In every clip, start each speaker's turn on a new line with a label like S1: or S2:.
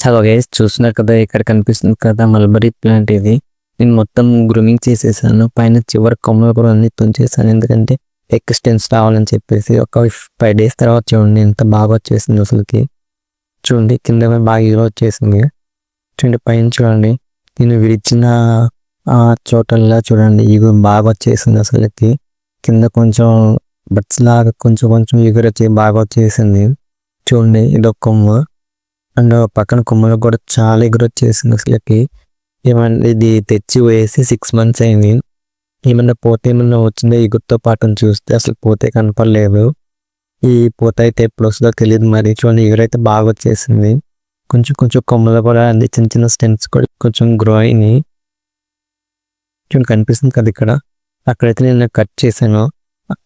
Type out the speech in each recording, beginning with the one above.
S1: Hello guys, చూస్తున్నారు కదా, ఇక్కడ కనిపిస్తుంది కదా మల్బరీ ప్లాంట్. ఇది నేను మొత్తం గ్రూమింగ్ చేసేసాను. పైన చివరి కొమ్మలు కూడా అన్ని తుంచేసాను, ఎందుకంటే ఎక్స్టెన్స్ రావాలని చెప్పేసి. ఒక 5 days తర్వాత చూడండి ఎంత బాగా వచ్చేసింది అసలుకి. చూడండి కింద బాగా ఈరో వచ్చేసింది. చూడండి పైన చూడండి, నేను విరిచిన చోటల్లా చూడండి ఇగు బాగా వచ్చేసింది అసలుకి. కింద కొంచెం బట్స్ లాగా కొంచెం కొంచెం ఎగురు వచ్చి బాగా వచ్చేసింది. చూడండి ఇదొక కొమ్మ, అండ్ పక్కన కొమ్మలకు కూడా చాలా ఎగురు వచ్చేసింది అసలుకి. ఏమన్నా ఇది తెచ్చి వేసి 6 months అయింది. ఏమన్నా పోతే ఏమన్నా వచ్చిందో ఎగురుతో పాటు చూస్తే అసలు పోతే కనపడలేదు. ఈ పూత అయితే ఎప్పుడు వస్తుందో తెలియదు. మరి చూడండి ఎగురైతే బాగా వచ్చేసింది. కొంచెం కొంచెం కొమ్మలు కూడా అన్ని చిన్న చిన్న స్టెమ్స్ కూడా కొంచెం గ్రో అయినాయి. చూడండి కనిపిస్తుంది కదా ఇక్కడ. అక్కడైతే నేను కట్ చేశాను.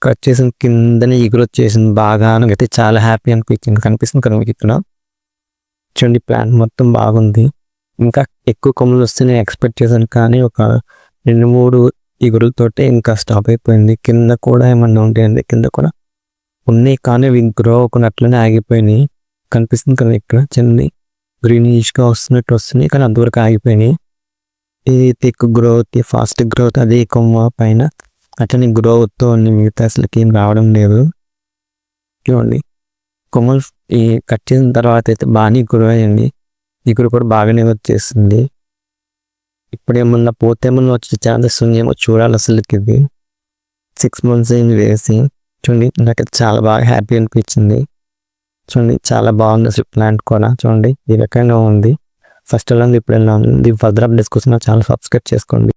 S1: కట్ చేసిన కిందనే ఎగురు వచ్చేసింది బాగా. నాకైతే చాలా హ్యాపీ అనిపించింది. కనిపిస్తుంది కదా మీకు ఇక్కడ. చూడండి ప్లాంట్ మొత్తం బాగుంది. ఇంకా ఎక్కువ కొమ్మలు వస్తే నేను ఎక్స్పెక్ట్ చేశాను, కానీ ఒక 2-3 ఎగురులతోటే ఇంకా స్టాప్ అయిపోయింది. కింద కూడా ఏమన్నా ఉంటాయండి, కింద కూడా ఉన్నాయి, కానీ అవి గ్రో అవ్వకున్నట్లనే ఆగిపోయినాయి. కనిపిస్తుంది కదా ఇక్కడ. చిన్న గ్రీనిష్గా వస్తున్నాయి, కానీ అంతవరకు ఆగిపోయినాయి. ఇది థిక్ గ్రోత్, ఫాస్ట్ గ్రోత్ అదే కొమ్మ పైన అట్లనే గ్రో అవుతూ ఉంది. మిగతా అసలుకి ఏం రావడం లేదు. చూడండి కొమ్మలు ఈ కట్ చేసిన తర్వాత అయితే బాగానే గ్రో అయ్యండి. ఎగురు కూడా బాగానే వచ్చేస్తుంది. ఇప్పుడు ఏమన్నా పోతే ఏమన్నా వచ్చే ఛాన్సెస్ ఉందేమో చూడాలి అసలుకి. ఇది 6 months అయింది వేసి. చూడండి నాకైతే చాలా బాగా హ్యాపీ అనిపించింది. చూడండి చాలా బాగుంది అసలు ప్లాంట్ కూడా. చూడండి ఈ రకంగా ఉంది. ఫస్ట్ ఎలా ఉంది, ఇప్పుడు ఎలా ఉంది. ఫర్దర్ అప్డేట్స్ కోసం నా ఛానల్ సబ్స్క్రైబ్ చేసుకోండి.